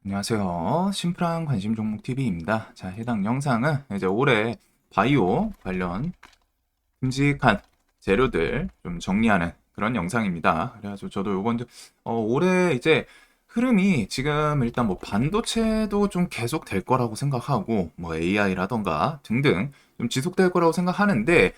안녕하세요. 심플한 관심 종목 TV입니다. 자, 해당 영상은 이제 올해 바이오 관련 큼직한 재료들 좀 정리하는 그런 영상입니다. 그래가지고 저도 요번 올해 이제 흐름이 지금 일단 뭐 반도체도 좀 계속 될 거라고 생각하고 뭐 AI라던가 등등 좀 지속될 거라고 생각하는데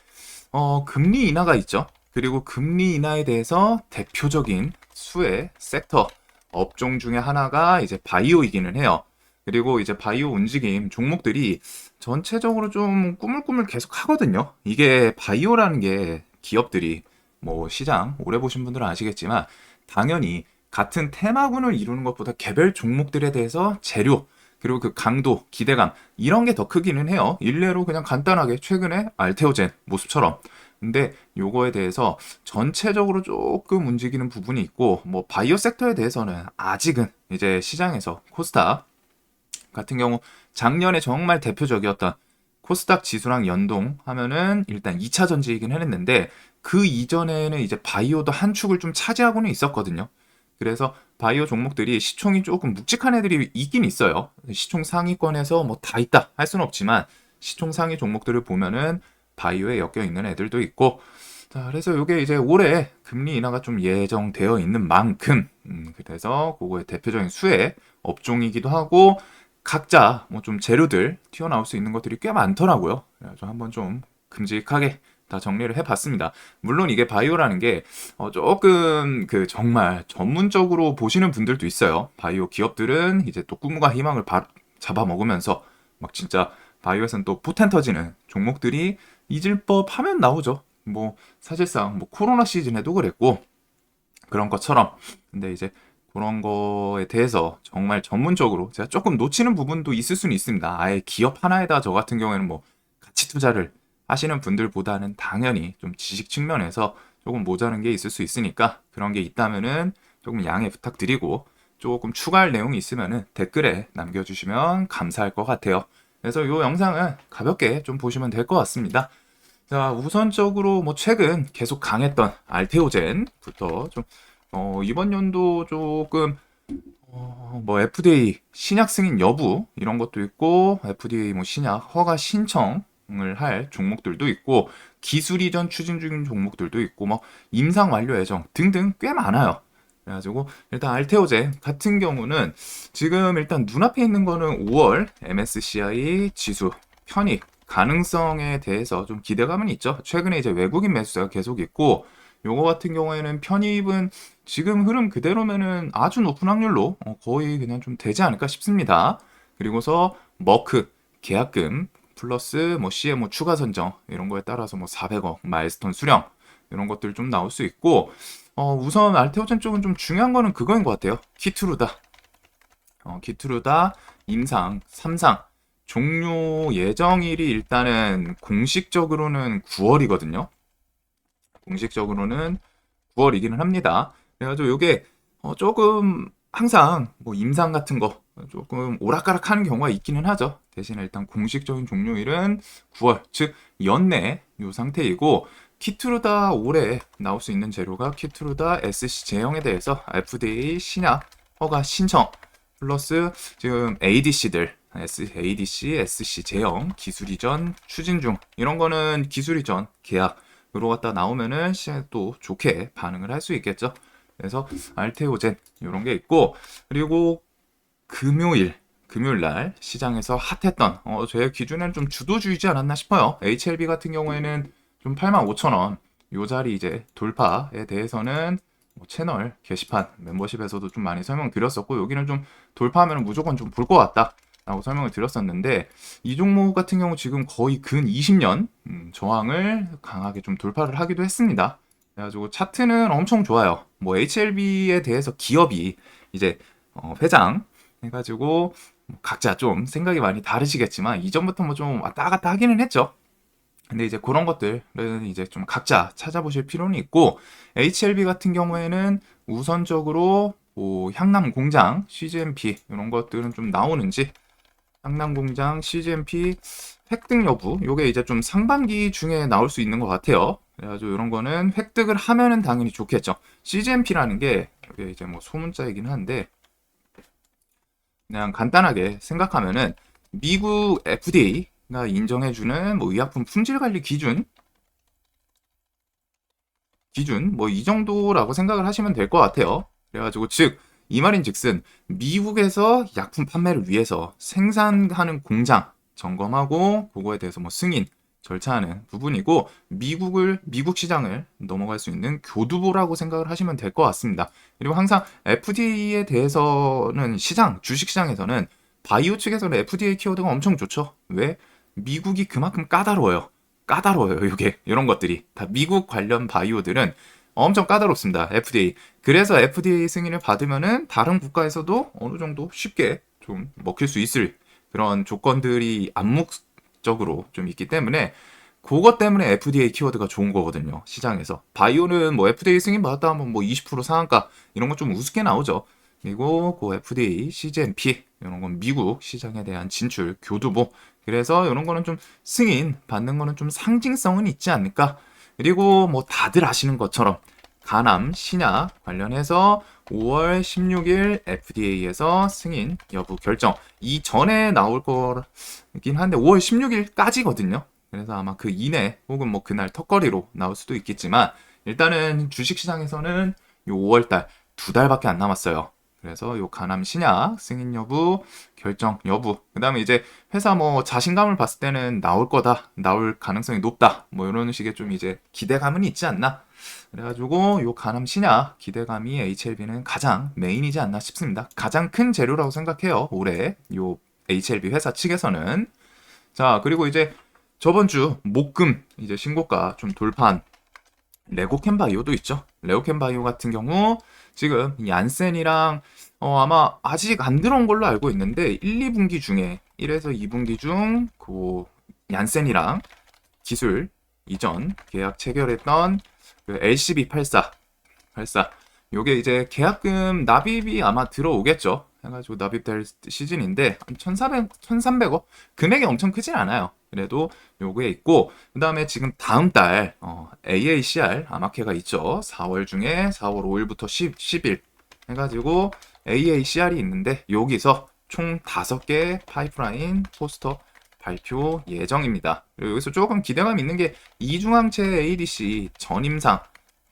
금리 인하가 있죠. 그리고 금리 인하에 대해서 대표적인 수혜 섹터 업종 중에 하나가 이제 바이오이기는 해요. 그리고 이제 바이오 움직임 종목들이 전체적으로 좀 꾸물꾸물 계속 하거든요. 이게 바이오라는 게 기업들이 뭐 시장 오래 보신 분들은 아시겠지만 당연히 같은 테마군을 이루는 것보다 개별 종목들에 대해서 재료 그리고 그 강도, 기대감 이런 게 더 크기는 해요. 일례로 그냥 간단하게 최근에 알테오젠 모습처럼. 근데 요거에 대해서 전체적으로 조금 움직이는 부분이 있고 뭐 바이오 섹터에 대해서는 아직은 이제 시장에서 코스닥 같은 경우 작년에 정말 대표적이었던 코스닥 지수랑 연동하면은 일단 2차 전지이긴 했는데 그 이전에는 이제 바이오도 한 축을 좀 차지하고는 있었거든요. 그래서 바이오 종목들이 시총이 조금 묵직한 애들이 있긴 있어요. 시총 상위권에서 뭐 다 있다 할 수는 없지만 시총 상위 종목들을 보면은 바이오에 엮여 있는 애들도 있고 자, 그래서 이게 이제 올해 금리 인하가 좀 예정되어 있는 만큼 그래서 그거의 대표적인 수혜 업종이기도 하고 각자 뭐 좀 재료들 튀어나올 수 있는 것들이 꽤 많더라고요. 그래서 한번 좀 큼직하게 다 정리를 해봤습니다. 물론 이게 바이오라는 게 조금 그 정말 전문적으로 보시는 분들도 있어요. 바이오 기업들은 이제 또 꿈과 희망을 잡아먹으면서 막 진짜 바이오에서는 또 포텐 터지는 종목들이 잊을 법 하면 나오죠. 뭐 사실상 뭐 코로나 시즌에도 그랬고 그런 것처럼 근데 이제 그런 거에 대해서 정말 전문적으로 제가 조금 놓치는 부분도 있을 수는 있습니다. 아예 기업 하나에다 저 같은 경우에는 뭐 가치 투자를 하시는 분들보다는 당연히 좀 지식 측면에서 조금 모자란 게 있을 수 있으니까 그런 게 있다면은 조금 양해 부탁드리고 조금 추가할 내용이 있으면은 댓글에 남겨주시면 감사할 것 같아요. 그래서 이 영상은 가볍게 좀 보시면 될 것 같습니다. 자, 우선적으로 뭐 최근 계속 강했던 알테오젠부터 좀 이번 연도 조금 뭐 FDA 신약 승인 여부 이런 것도 있고 FDA 뭐 신약 허가 신청을 할 종목들도 있고 기술 이전 추진 중인 종목들도 있고 뭐 임상 완료 예정 등등 꽤 많아요. 그래가지고 일단 알테오젠 같은 경우는 지금 일단 눈앞에 있는 거는 5월 MSCI 지수 편입 가능성에 대해서 좀 기대감은 있죠. 최근에 이제 외국인 매수세가 계속 있고 요거 같은 경우에는 편입은 지금 흐름 그대로면은 아주 높은 확률로 거의 그냥 좀 되지 않을까 싶습니다. 그리고서 머크 계약금 플러스 뭐 CMO 추가 선정 이런 거에 따라서 뭐 400억 마일스톤 수령 이런 것들 좀 나올 수 있고 우선 알테오젠 쪽은 좀 중요한 거는 그거인 것 같아요. 키투르다 키투르다 임상 3상 종료 예정일이 일단은 공식적으로는 9월이거든요. 공식적으로는 9월이기는 합니다. 그래가지고 이게 조금 항상 뭐 임상 같은 거 조금 오락가락하는 경우가 있기는 하죠. 대신에 일단 공식적인 종료일은 9월, 즉 연내 이 상태이고 키트루다 올해 나올 수 있는 재료가 키트루다 SC 제형에 대해서 FDA 신약 허가 신청 플러스 지금 ADC들 ADC, SC 제형 기술 이전 추진 중 이런 거는 기술 이전 계약 으로 갖다 나오면은 시장에 또 좋게 반응을 할 수 있겠죠. 그래서 알테오젠 이런 게 있고 그리고 금요일 날 시장에서 핫했던 제 기준에는 좀 주도주의지 않았나 싶어요. HLB 같은 경우에는 좀 85,000원 요 자리 이제 돌파에 대해서는 뭐 채널 게시판 멤버십에서도 좀 많이 설명드렸었고 여기는 좀 돌파하면 무조건 좀 볼 것 같다. 라고 설명을 드렸었는데 이 종목 같은 경우 지금 거의 근 20년 저항을 강하게 좀 돌파를 하기도 했습니다. 그래가지고 차트는 엄청 좋아요. 뭐 HLB에 대해서 기업이 이제 회장 해가지고 뭐 각자 좀 생각이 많이 다르시겠지만 이전부터 뭐 좀 왔다 갔다 하기는 했죠. 근데 이제 그런 것들은 이제 좀 각자 찾아보실 필요는 있고 HLB 같은 경우에는 우선적으로 뭐 향남 공장, CGMP 이런 것들은 좀 나오는지 상남공장 CGMP 획득 여부 요게 이제 좀 상반기 중에 나올 수 있는 것 같아요. 그래가지고 이런 거는 획득을 하면은 당연히 좋겠죠. CGMP라는 게 이게 이제 뭐 소문자이긴 한데 그냥 간단하게 생각하면은 미국 FDA가 인정해주는 뭐 의약품 품질 관리 기준 뭐 이 정도라고 생각을 하시면 될 것 같아요. 그래가지고 즉 이 말인즉슨 미국에서 약품 판매를 위해서 생산하는 공장 점검하고 그거에 대해서 뭐 승인 절차하는 부분이고 미국 시장을 넘어갈 수 있는 교두보라고 생각을 하시면 될 것 같습니다. 그리고 항상 FDA에 대해서는 주식 시장에서는 바이오 측에서는 FDA 키워드가 엄청 좋죠. 왜? 미국이 그만큼 까다로워요, 이게. 이런 것들이. 다 미국 관련 바이오들은 엄청 까다롭습니다. FDA. 그래서 FDA 승인을 받으면은 다른 국가에서도 어느 정도 쉽게 좀 먹힐 수 있을 그런 조건들이 암묵적으로 좀 있기 때문에 그것 때문에 FDA 키워드가 좋은 거거든요. 시장에서. 바이오는 뭐 FDA 승인 받았다 하면 뭐 20% 상한가 이런 거 좀 우습게 나오죠. 그리고 그 FDA, CGMP 이런 건 미국 시장에 대한 진출, 교두보. 그래서 이런 거는 좀 승인 받는 거는 좀 상징성은 있지 않을까. 그리고 뭐 다들 아시는 것처럼 간암, 신약 관련해서 5월 16일 FDA에서 승인 여부 결정. 이전에 나올 거긴 한데 5월 16일까지거든요. 그래서 아마 그 이내 혹은 뭐 그날 턱걸이로 나올 수도 있겠지만 일단은 주식시장에서는 요 5월달 2달밖에 안 남았어요. 그래서 요 간암 신약 승인 여부 결정 여부 그 다음에 이제 회사 뭐 자신감을 봤을 때는 나올 거다 나올 가능성이 높다 뭐 이런 식의 좀 이제 기대감은 있지 않나 그래가지고 요 간암 신약 기대감이 HLB는 가장 메인이지 않나 싶습니다. 가장 큰 재료라고 생각해요. 올해 요 HLB 회사 측에서는. 자, 그리고 이제 저번 주 목금 이제 신고가 좀 돌파한 레고캔바이오도 있죠. 레고캔바이오 같은 경우 지금 얀센이랑 아마 아직 안 들어온 걸로 알고 있는데 1, 2분기 중에 1에서 2분기 중 그 얀센이랑 기술 이전 계약 체결했던 그 LCB84 요게 이제 계약금 납입이 아마 들어오겠죠. 해가지고 납입될 시즌인데 한 1,300억 금액이 엄청 크진 않아요. 그래도 요게 있고 그 다음에 지금 다음 달 AACR 아마케가 있죠. 4월 중에 4월 5일부터 10일 해가지고 AACR이 있는데 여기서 총 5개 파이프라인 포스터 발표 예정입니다. 그리고 여기서 조금 기대감 있는 게 이중항체 ADC 전임상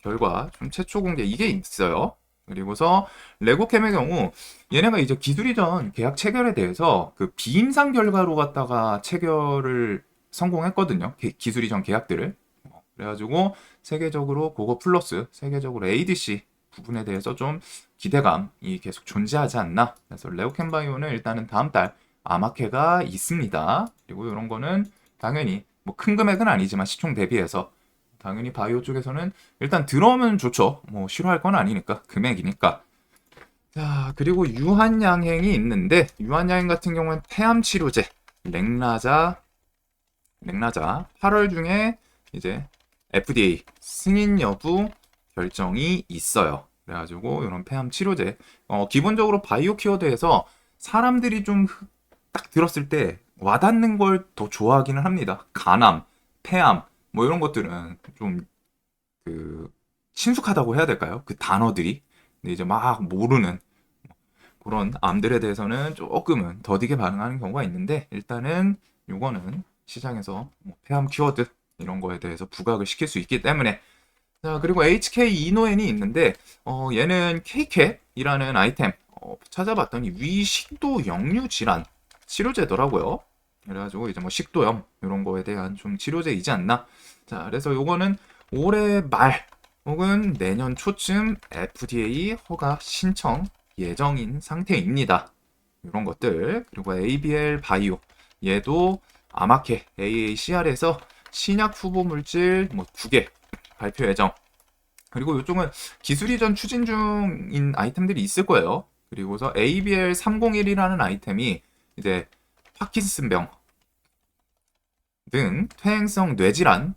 결과 좀 최초 공개 이게 있어요. 그리고서 레고캠의 경우 얘네가 이제 기술 이전 계약 체결에 대해서 그 비임상 결과로 갖다가 체결을 성공했거든요. 기술 이전 계약들을. 그래가지고 세계적으로 그거 플러스 세계적으로 ADC 부분에 대해서 좀 기대감이 계속 존재하지 않나. 그래서 레고캠바이오는 일단은 다음 달 아마케가 있습니다. 그리고 이런 거는 당연히 뭐 큰 금액은 아니지만 시총 대비해서 당연히 바이오 쪽에서는 일단 들어오면 좋죠. 뭐 싫어할 건 아니니까 금액이니까. 자, 그리고 유한양행이 있는데 유한양행 같은 경우는 폐암 치료제 렉나자 8월 중에 이제 FDA 승인 여부 결정이 있어요. 그래가지고 이런 폐암 치료제 기본적으로 바이오 키워드에서 사람들이 좀 딱 들었을 때 와닿는 걸 더 좋아하기는 합니다. 간암, 폐암 뭐 이런 것들은 좀 그 친숙하다고 해야 될까요? 그 단어들이. 근데 이제 막 모르는 그런 암들에 대해서는 조금은 더디게 반응하는 경우가 있는데 일단은 요거는 시장에서 뭐 폐암 키워드 이런 거에 대해서 부각을 시킬 수 있기 때문에 자 그리고 HK 이노엔이 있는데 얘는 KCAP이라는 아이템 찾아봤더니 위식도 역류 질환 치료제더라고요. 그래가지고 이제 뭐 식도염 이런 거에 대한 좀 치료제이지 않나. 자 그래서 요거는 올해 말 혹은 내년 초쯤 FDA 허가 신청 예정인 상태입니다. 이런 것들 그리고 ABL 바이오 얘도 아마케 AACR에서 신약 후보 물질 뭐 2개 발표 예정. 그리고 이쪽은 기술 이전 추진 중인 아이템들이 있을 거예요. 그리고서 ABL 301이라는 아이템이 이제 파킨슨병 등 퇴행성 뇌질환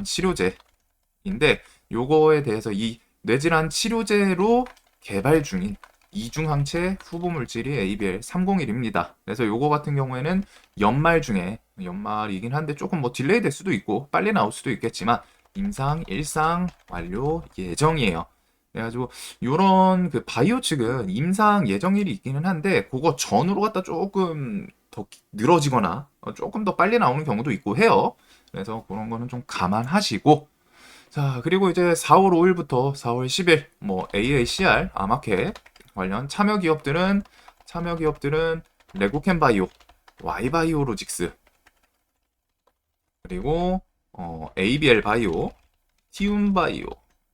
치료제인데 요거에 대해서 이 뇌질환 치료제로 개발 중인 이중항체 후보 물질이 ABL 301입니다. 그래서 요거 같은 경우에는 연말이긴 한데 조금 뭐 딜레이 될 수도 있고 빨리 나올 수도 있겠지만 임상 1상 완료 예정이에요. 그래가지고 요런 그 바이오 측은 임상 예정일이 있기는 한데 그거 전으로 갖다 조금 더 늘어지거나 조금 더 빨리 나오는 경우도 있고 해요. 그래서 그런 거는 좀 감안하시고 자 그리고 이제 4월 5일부터 4월 10일 뭐 AACR 아마켓 관련 참여 기업들은 레고캠 바이오, Y바이오로직스 그리고 ABL 바이오, 티움 바이오,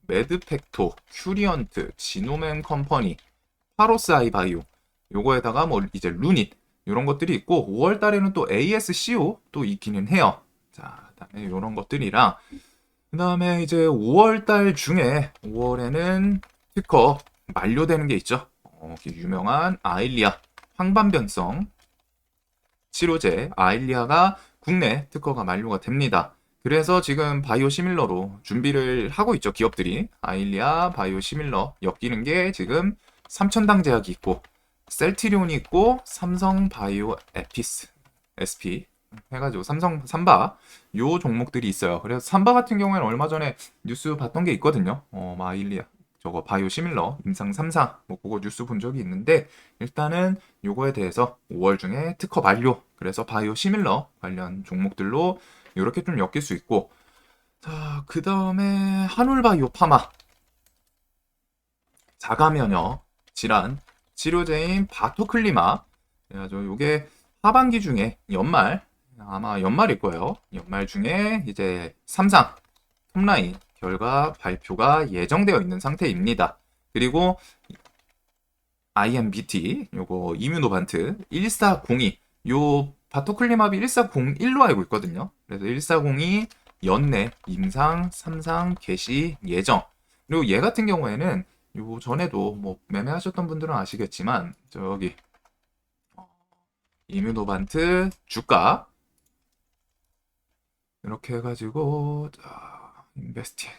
매드팩토, 큐리언트, 지노맨 컴퍼니, 파로스 아이 바이오 요거에다가 뭐 이제 루닛 이런 것들이 있고 5월 달에는 또 ASCO 또 있기는 해요. 자, 그다음에 이런 것들이랑 그다음에 이제 5월 달 중에 5월에는 특허 만료되는 게 있죠. 유명한 아일리아 황반변성 치료제 아일리아가 국내 특허가 만료가 됩니다. 그래서 지금 바이오시밀러로 준비를 하고 있죠. 기업들이 아일리아 바이오시밀러 엮이는 게 지금 삼천당 제약이 있고 셀트리온이 있고 삼성 바이오 에피스 SP 해가지고 삼성 삼바 요 종목들이 있어요. 그래서 삼바 같은 경우에는 얼마 전에 뉴스 봤던 게 있거든요. 아일리아 저거 바이오 시밀러 임상 3상 뭐 그거 뉴스 본 적이 있는데 일단은 요거에 대해서 5월 중에 특허 만료. 그래서 바이오 시밀러 관련 종목들로 이렇게 좀 엮일 수 있고 자, 그다음에 한울바이오 파마 자가면역 질환 치료제인 바토클리마 그래가지고 요게 하반기 중에 연말 아마 연말일 거예요. 연말 중에 이제 3상 톱라인 결과 발표가 예정되어 있는 상태입니다. 그리고 IMBT 요거 이뮤노반트 1402 요 바토클리마비 1401로 알고 있거든요. 그래서 1402 연내 임상 3상 개시 예정. 그리고 얘 같은 경우에는 요 전에도 뭐 매매하셨던 분들은 아시겠지만 저기 이뮤노반트 주가 이렇게 해가지고 자, 인베스팅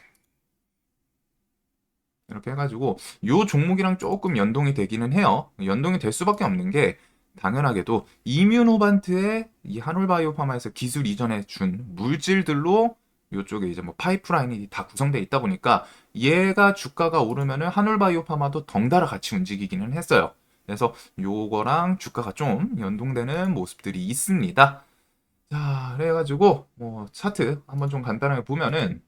이렇게 해가지고 요 종목이랑 조금 연동이 되기는 해요. 연동이 될 수밖에 없는 게 당연하게도 이뮤노반트의 이 한올바이오파마에서 기술 이전해 준 물질들로 요쪽에 이제 뭐 파이프라인이 다 구성되어 있다 보니까 얘가 주가가 오르면은 한올바이오파마도 덩달아 같이 움직이기는 했어요. 그래서 요거랑 주가가 좀 연동되는 모습들이 있습니다. 자, 그래가지고 뭐 차트 한번 좀 간단하게 보면은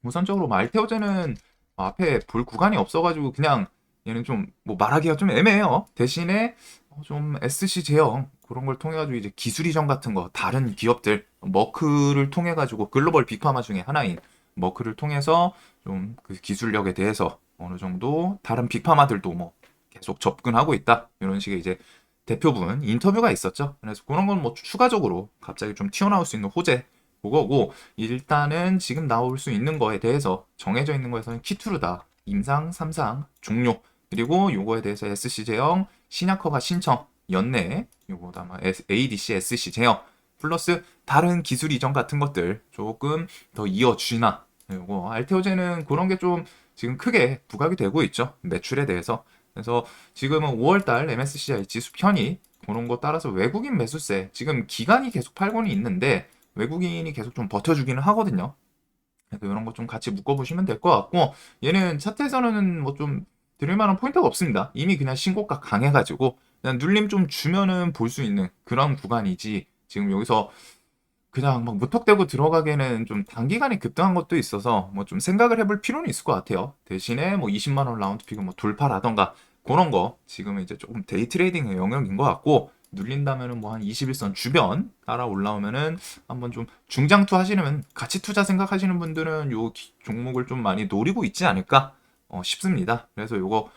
우선적으로 뭐 알테오제는 앞에 볼 구간이 없어가지고 그냥 얘는 좀 뭐 말하기가 좀 애매해요. 대신에 좀 SC 제형 그런 걸 통해 가지고 이제 기술 이전 같은 거 다른 기업들 머크를 통해 가지고 글로벌 빅파마 중에 하나인 머크를 통해서 좀 그 기술력에 대해서 어느 정도 다른 빅파마들도 뭐 계속 접근하고 있다 이런 식의 이제 대표분 인터뷰가 있었죠. 그래서 그런 건 뭐 추가적으로 갑자기 좀 튀어나올 수 있는 호재 그거고 일단은 지금 나올 수 있는 거에 대해서 정해져 있는 거에서는 키투르다 임상 3상 종료 그리고 요거에 대해서 SC 제형 신약 허가 신청 연내 요거 아마 ADC SC 제형 플러스 다른 기술 이전 같은 것들 조금 더 이어주나 요거 알테오제는 그런 게 좀 지금 크게 부각이 되고 있죠 매출에 대해서 그래서 지금은 5월달 MSCI 지수 편입 그런 거 따라서 외국인 매수세 지금 기간이 계속 팔고는 있는데 외국인이 계속 좀 버텨주기는 하거든요. 그래서 이런 거 좀 같이 묶어보시면 될 것 같고 얘는 차트에서는 뭐 좀 드릴 만한 포인트가 없습니다. 이미 그냥 신고가 강해가지고 그냥 눌림 좀 주면은 볼 수 있는 그런 구간이지 지금 여기서 그냥 막 무턱대고 들어가기에는 좀 단기간에 급등한 것도 있어서 뭐 좀 생각을 해볼 필요는 있을 것 같아요. 대신에 뭐 20만 원 라운드 픽은 뭐 돌파라던가 그런 거 지금은 이제 조금 데이 트레이딩의 영역인 것 같고 눌린다면은 뭐 한 21선 주변 따라 올라오면은 한번 좀 중장투 하시는 가치 투자 생각하시는 분들은 요 종목을 좀 많이 노리고 있지 않을까 싶습니다. 그래서 요거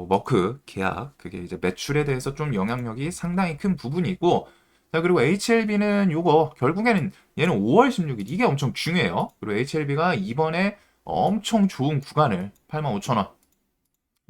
머크 계약 그게 이제 매출에 대해서 좀 영향력이 상당히 큰 부분이고 자 그리고 HLB는 요거 결국에는 얘는 5월 16일 이게 엄청 중요해요. 그리고 HLB가 이번에 엄청 좋은 구간을 85,000원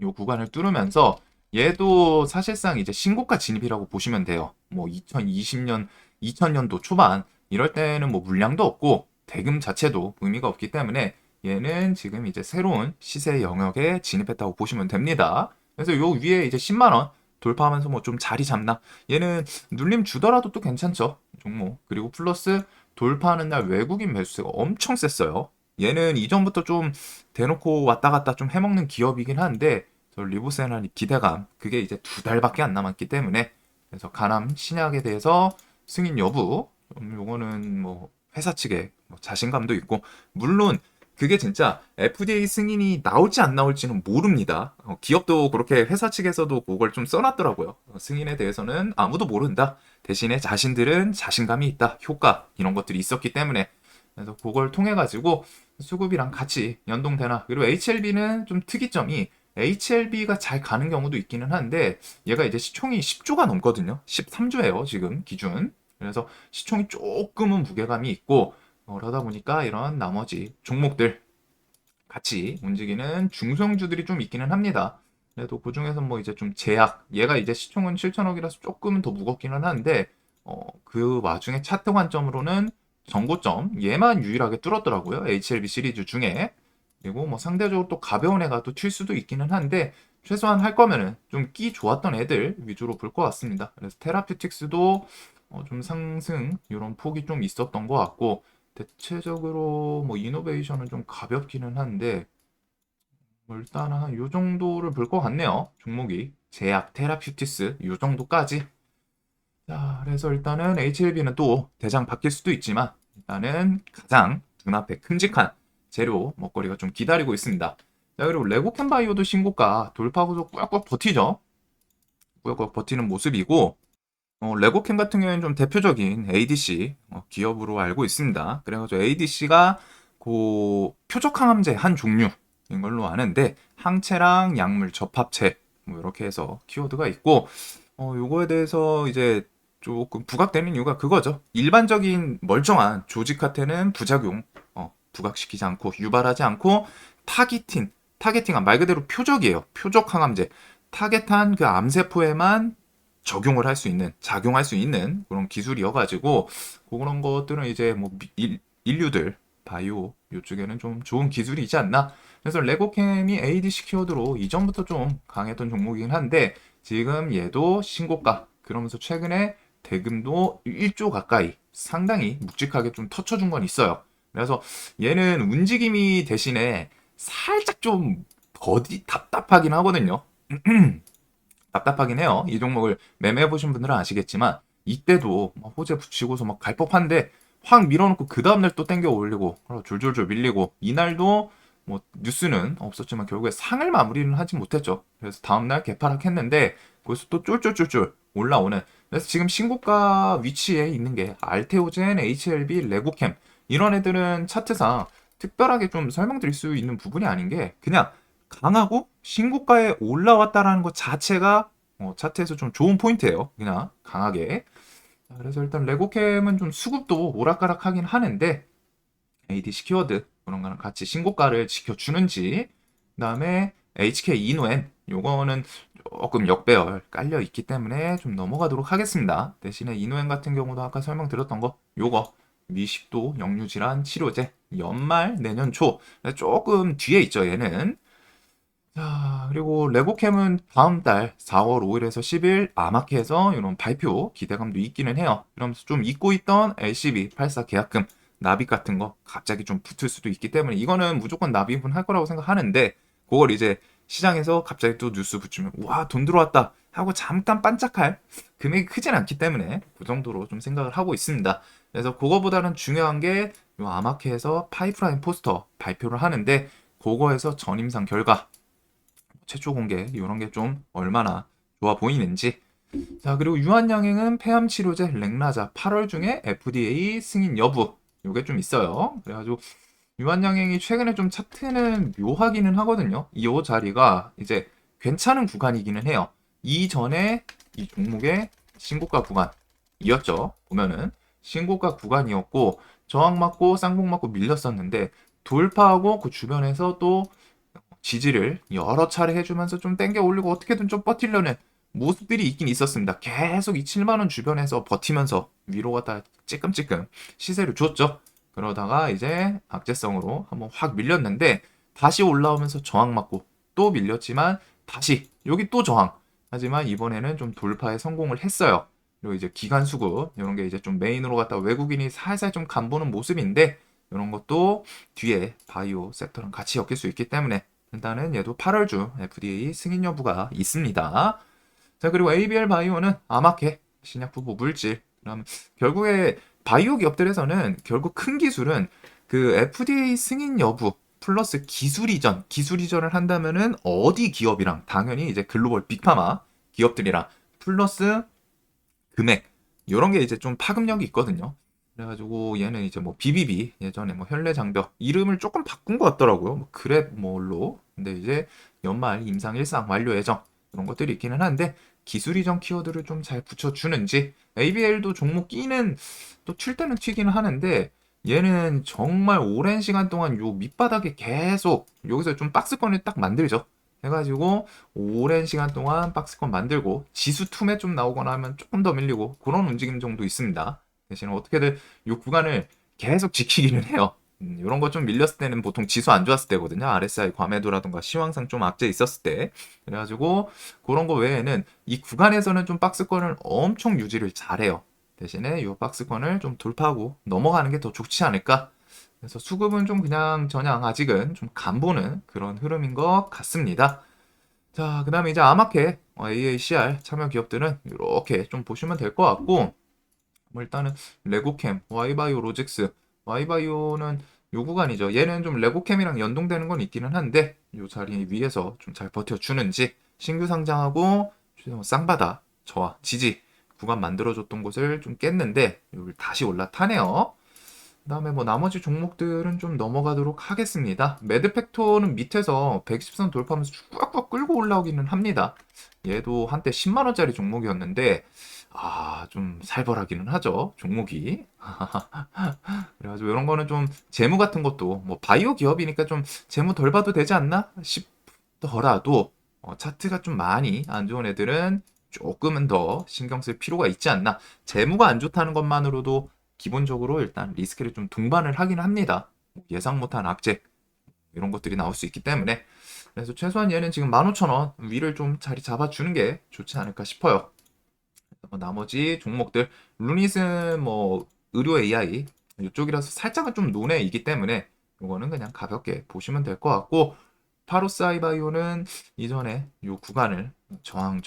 요 구간을 뚫으면서 얘도 사실상 이제 신고가 진입이라고 보시면 돼요. 뭐 2020년, 2000년도 초반 이럴 때는 뭐 물량도 없고 대금 자체도 의미가 없기 때문에 얘는 지금 이제 새로운 시세 영역에 진입했다고 보시면 됩니다. 그래서 요 위에 이제 10만 원 돌파하면서 뭐 좀 자리 잡나? 얘는 눌림 주더라도 또 괜찮죠. 종목. 그리고 플러스 돌파하는 날 외국인 매수세가 엄청 셌어요. 얘는 이전부터 좀 대놓고 왔다 갔다 좀 해먹는 기업이긴 한데 저 리보센한 기대감 그게 이제 2달밖에 안 남았기 때문에 그래서 가남 신약에 대해서 승인 여부 요거는 뭐 회사 측에 뭐 자신감도 있고 물론 그게 진짜 FDA 승인이 나올지 안 나올지는 모릅니다. 기업도 그렇게 회사 측에서도 그걸 좀 써놨더라고요. 승인에 대해서는 아무도 모른다. 대신에 자신들은 자신감이 있다. 효과 이런 것들이 있었기 때문에 그래서 그걸 통해 가지고 수급이랑 같이 연동되나. 그리고 HLB는 좀 특이점이 HLB가 잘 가는 경우도 있기는 한데 얘가 이제 시총이 10조가 넘거든요. 13조예요, 지금 기준. 그래서 시총이 조금은 무게감이 있고 그러다 보니까 이런 나머지 종목들 같이 움직이는 중소형주들이 좀 있기는 합니다. 그래도 그 중에서 뭐 이제 좀 제약, 얘가 이제 시총은 7천억이라서 조금은 더 무겁기는 한데, 그 와중에 차트 관점으로는 정고점, 얘만 유일하게 뚫었더라고요. HLB 시리즈 중에. 그리고 뭐 상대적으로 또 가벼운 애가 또 튈 수도 있기는 한데, 최소한 할 거면은 좀 끼 좋았던 애들 위주로 볼 것 같습니다. 그래서 테라퓨틱스도 좀 상승, 이런 폭이 좀 있었던 것 같고, 대체적으로 뭐 이노베이션은 좀 가볍기는 한데 뭐 일단 한 요 정도를 볼 것 같네요. 종목이 제약, 테라퓨티스 요 정도까지. 자, 그래서 일단은 HLB는 또 대장 바뀔 수도 있지만 일단은 가장 눈앞에 큼직한 재료 먹거리가 좀 기다리고 있습니다. 자, 그리고 레고캔바이오도 신고가 돌파구도 꾹꾹 버티죠. 꾹꾹 버티는 모습이고 레고캠 같은 경우에는 좀 대표적인 ADC 기업으로 알고 있습니다. 그래가지고 ADC가 그 표적 항암제 한 종류인 걸로 아는데 항체랑 약물 접합체 뭐 이렇게 해서 키워드가 있고 요거에 대해서 이제 조금 부각되는 이유가 그거죠. 일반적인 멀쩡한 조직한테는 부작용 부각시키지 않고 유발하지 않고 타겟팅한 말 그대로 표적이에요. 표적 항암제 타겟한 그 암세포에만 적용을 할 수 있는, 작용할 수 있는 그런 기술이어가지고, 그런 것들은 이제 뭐 인류들, 바이오, 이쪽에는 좀 좋은 기술이 지 않나? 그래서 레고캠이 ADC 키워드로 이전부터 좀 강했던 종목이긴 한데, 지금 얘도 신고가, 그러면서 최근에 대금도 1조 가까이 상당히 묵직하게 좀 터쳐준 건 있어요. 그래서 얘는 움직임이 대신에 살짝 좀 더디 답답하긴 하거든요. 답답하긴 해요. 이 종목을 매매해 보신 분들은 아시겠지만 이때도 막 호재 붙이고서 막 갈 법한데 확 밀어놓고 그 다음날 또 땡겨 올리고 졸졸졸 밀리고 이날도 뭐 뉴스는 없었지만 결국에 상을 마무리는 하지 못했죠. 그래서 다음날 개파락했는데 거기서 또 쫄쫄쫄쫄 올라오는 그래서 지금 신고가 위치에 있는 게 알테오젠, HLB, 레고캠 이런 애들은 차트상 특별하게 좀 설명드릴 수 있는 부분이 아닌 게 그냥 강하고 신고가에 올라왔다라는 것 자체가 차트에서 좀 좋은 포인트예요. 그냥 강하게. 자, 그래서 일단 레고캠은 좀 수급도 오락가락하긴 하는데 ADC 키워드 그런 거랑 같이 신고가를 지켜주는지 그다음에 HK 이노엔 요거는 조금 역배열 깔려 있기 때문에 좀 넘어가도록 하겠습니다. 대신에 이노엔 같은 경우도 아까 설명드렸던 거 요거 미식도 역류질환 치료제 연말 내년 초 조금 뒤에 있죠 얘는. 자, 그리고 레고캠은 다음 달 4월 5일에서 10일 아마케에서 이런 발표 기대감도 있기는 해요. 이러면서 좀 잊고 있던 LCB 84 계약금 납입 같은 거 갑자기 좀 붙을 수도 있기 때문에 이거는 무조건 납입은 할 거라고 생각하는데 그걸 이제 시장에서 갑자기 또 뉴스 붙이면 와, 돈 들어왔다 하고 잠깐 반짝할 금액이 크진 않기 때문에 그 정도로 좀 생각을 하고 있습니다. 그래서 그거보다는 중요한 게 이 아마케에서 파이프라인 포스터 발표를 하는데 그거에서 전임상 결과 최초 공개 이런 게 좀 얼마나 좋아 보이는지. 자, 그리고 유한양행은 폐암 치료제 렉나자 8월 중에 FDA 승인 여부 요게 좀 있어요. 그래가지고 유한양행이 최근에 좀 차트는 묘하기는 하거든요. 이 자리가 이제 괜찮은 구간이기는 해요. 이전에 이 종목의 신고가 구간이었죠. 보면은 신고가 구간이었고 저항 맞고 쌍봉 맞고 밀렸었는데 돌파하고 그 주변에서 또 지지를 여러 차례 해주면서 좀 땡겨 올리고 어떻게든 좀 버티려는 모습들이 있긴 있었습니다. 계속 이 7만원 주변에서 버티면서 위로 갔다 찌끔찌끔 시세를 줬죠. 그러다가 이제 악재성으로 한번 확 밀렸는데 다시 올라오면서 저항 맞고 또 밀렸지만 다시 여기 또 저항. 하지만 이번에는 좀 돌파에 성공을 했어요. 그리고 이제 기간 수급 이런 게 이제 좀 메인으로 갔다 외국인이 살살 좀 간보는 모습인데 이런 것도 뒤에 바이오 섹터랑 같이 엮일 수 있기 때문에 일단은 얘도 8월 중 FDA 승인 여부가 있습니다. 자, 그리고 ABL 바이오는 아마케, 신약부부 물질. 그럼 결국에 바이오 기업들에서는 결국 큰 기술은 그 FDA 승인 여부 플러스 기술 이전을 한다면은 어디 기업이랑 당연히 이제 글로벌 빅파마 기업들이랑 플러스 금액 이런 게 이제 좀 파급력이 있거든요. 그래가지고 얘는 이제 뭐 BBB 예전에 뭐 현례장벽 이름을 조금 바꾼 것 같더라고요. 뭐 그랩 뭘로. 근데 이제 연말 임상 일상 완료 예정 이런 것들이 있기는 한데 기술 이전 키워드를 좀 잘 붙여주는지 ABL도 종목 끼는 또 튈 때는 튀기는 하는데 얘는 정말 오랜 시간 동안 요 밑바닥에 계속 여기서 좀 박스권을 딱 만들죠. 해가지고 오랜 시간 동안 박스권 만들고 지수 툼에 좀 나오거나 하면 조금 더 밀리고 그런 움직임 정도 있습니다. 대신 어떻게든 이 구간을 계속 지키기는 해요. 이런 거 좀 밀렸을 때는 보통 지수 안 좋았을 때거든요. RSI 과매도라든가 시황상 좀 악재 있었을 때. 그래가지고 그런 거 외에는 이 구간에서는 좀 박스권을 엄청 유지를 잘해요. 대신에 이 박스권을 좀 돌파하고 넘어가는 게 더 좋지 않을까. 그래서 수급은 좀 그냥 저냥 아직은 좀 간보는 그런 흐름인 것 같습니다. 자, 그 다음에 이제 아마케, AACR 참여 기업들은 이렇게 좀 보시면 될 것 같고, 뭐 일단은 레고캠, 와이바이오 로직스, 와이바이오는 요 구간이죠. 얘는 좀 레고캠이랑 연동되는 건 있기는 한데, 요 자리 위에서 좀 잘 버텨주는지, 신규 상장하고 쌍바다, 저하, 지지 구간 만들어줬던 곳을 좀 깼는데, 여기 다시 올라타네요. 그다음에 뭐 나머지 종목들은 좀 넘어가도록 하겠습니다. 매드팩토는 밑에서 110선 돌파하면서 쭉 끌고 올라오기는 합니다. 얘도 한때 10만 원짜리 종목이었는데 좀 살벌하기는 하죠. 종목이. 그래가지고 이런 거는 좀 재무 같은 것도 뭐 바이오 기업이니까 좀 재무 덜 봐도 되지 않나 싶더라도 차트가 좀 많이 안 좋은 애들은 조금은 더 신경 쓸 필요가 있지 않나. 재무가 안 좋다는 것만으로도 기본적으로 일단 리스크를 좀 동반을 하긴 합니다. 예상 못한 악재 이런 것들이 나올 수 있기 때문에 그래서 최소한 얘는 지금 15,000원 위를 좀 자리 잡아주는 게 좋지 않을까 싶어요. 나머지 종목들 루닛은 뭐 의료 AI 이쪽이라서 살짝은 좀 논외이기 때문에 이거는 그냥 가볍게 보시면 될 것 같고 파로사이바이오는 이전에 이 구간을 저항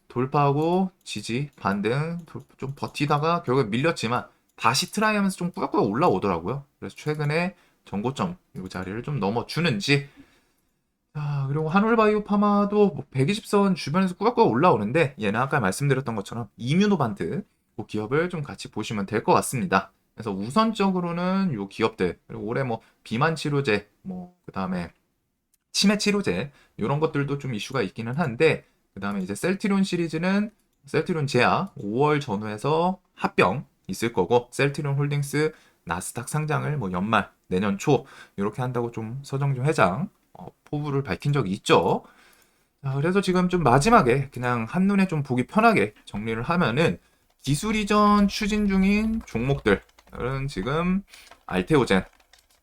돌파하고 지지 반등 좀 버티다가 결국에 밀렸지만 다시 트라이하면서 좀 꾸역꾸역 올라오더라고요. 그래서 최근에 전고점 이 자리를 좀 넘어주는지 그리고 한올바이오 파마도 120선 주변에서 꾸역꾸역 올라오는데 얘는 아까 말씀드렸던 것처럼 이뮤노반트 그 기업을 좀 같이 보시면 될 것 같습니다. 그래서 우선적으로는 요 기업들 그리고 올해 뭐 비만 치료제 뭐 그다음에 치매 치료제 이런 것들도 좀 이슈가 있기는 한데 그다음에 이제 셀트리온 시리즈는 셀트리온 제약 5월 전후에서 합병 있을 거고 셀트리온 홀딩스 나스닥 상장을 뭐 연말 내년 초 이렇게 한다고 좀 서정준 회장 포부를 밝힌 적이 있죠. 그래서 지금 좀 마지막에 그냥 한눈에 좀 보기 편하게 정리를 하면은 기술 이전 추진 중인 종목들은 지금 알테오젠,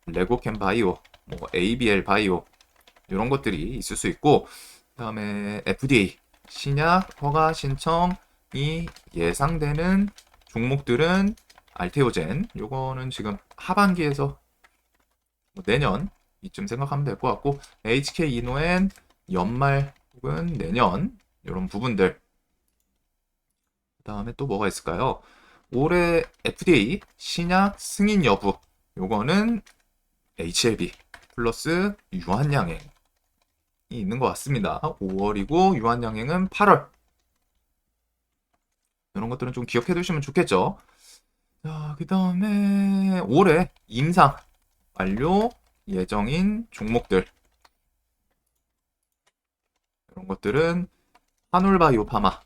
레고캠 바이오, 뭐 ABL 바이오 이런 것들이 있을 수 있고 그다음에 FDA 신약 허가 신청이 예상되는 종목들은 알테오젠 요거는 지금 하반기에서 내년 이쯤 생각하면 될 것 같고 HK 이노엔 연말 혹은 내년 이런 부분들 그다음에 또 뭐가 있을까요? 올해 FDA 신약 승인 여부 요거는 HLB 플러스 유한양행이 있는 것 같습니다. 5월이고 유한양행은 8월 이런 것들은 좀 기억해 두시면 좋겠죠. 자, 그 다음에 올해 임상 완료 예정인 종목들 이런 것들은 한올바이오 파마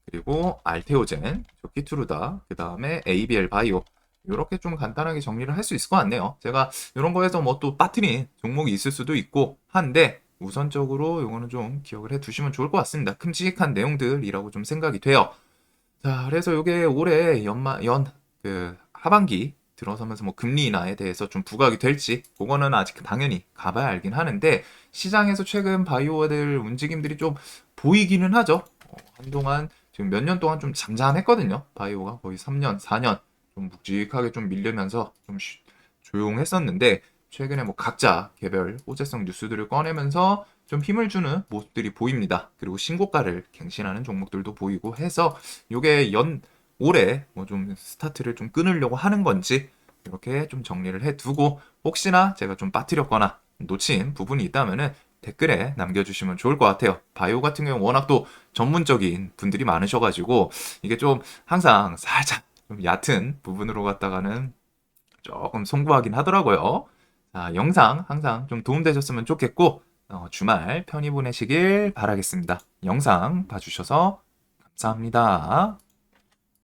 그리고 알테오젠, 조키투르다 그 다음에 ABL 바이오 이렇게 좀 간단하게 정리를 할 수 있을 것 같네요. 제가 이런 거에서 뭐 또 빠뜨린 종목이 있을 수도 있고 한데 우선적으로 이거는 좀 기억을 해 두시면 좋을 것 같습니다. 큼직한 내용들이라고 좀 생각이 돼요. 자, 그래서 이게 올해 그 하반기 들어서면서 뭐 금리 인하에 대해서 좀 부각이 될지 그거는 아직 당연히 가봐야 알긴 하는데 시장에서 최근 바이오들 움직임들이 좀 보이기는 하죠. 한동안 지금 몇 년 동안 좀 잠잠했거든요. 바이오가 거의 3년, 4년 좀 묵직하게 좀 밀리면서 좀 조용했었는데 최근에 뭐 각자 개별 호재성 뉴스들을 꺼내면서 좀 힘을 주는 모습들이 보입니다. 그리고 신고가를 갱신하는 종목들도 보이고 해서 요게 올해 뭐 좀 스타트를 좀 끊으려고 하는 건지 이렇게 좀 정리를 해두고 혹시나 제가 좀 빠뜨렸거나 놓친 부분이 있다면은 댓글에 남겨주시면 좋을 것 같아요. 바이오 같은 경우 워낙 또 전문적인 분들이 많으셔가지고 이게 좀 항상 살짝 좀 얕은 부분으로 갔다가는 조금 송구하긴 하더라고요. 자, 영상 항상 좀 도움되셨으면 좋겠고 주말 편히 보내시길 바라겠습니다. 영상 봐주셔서 감사합니다.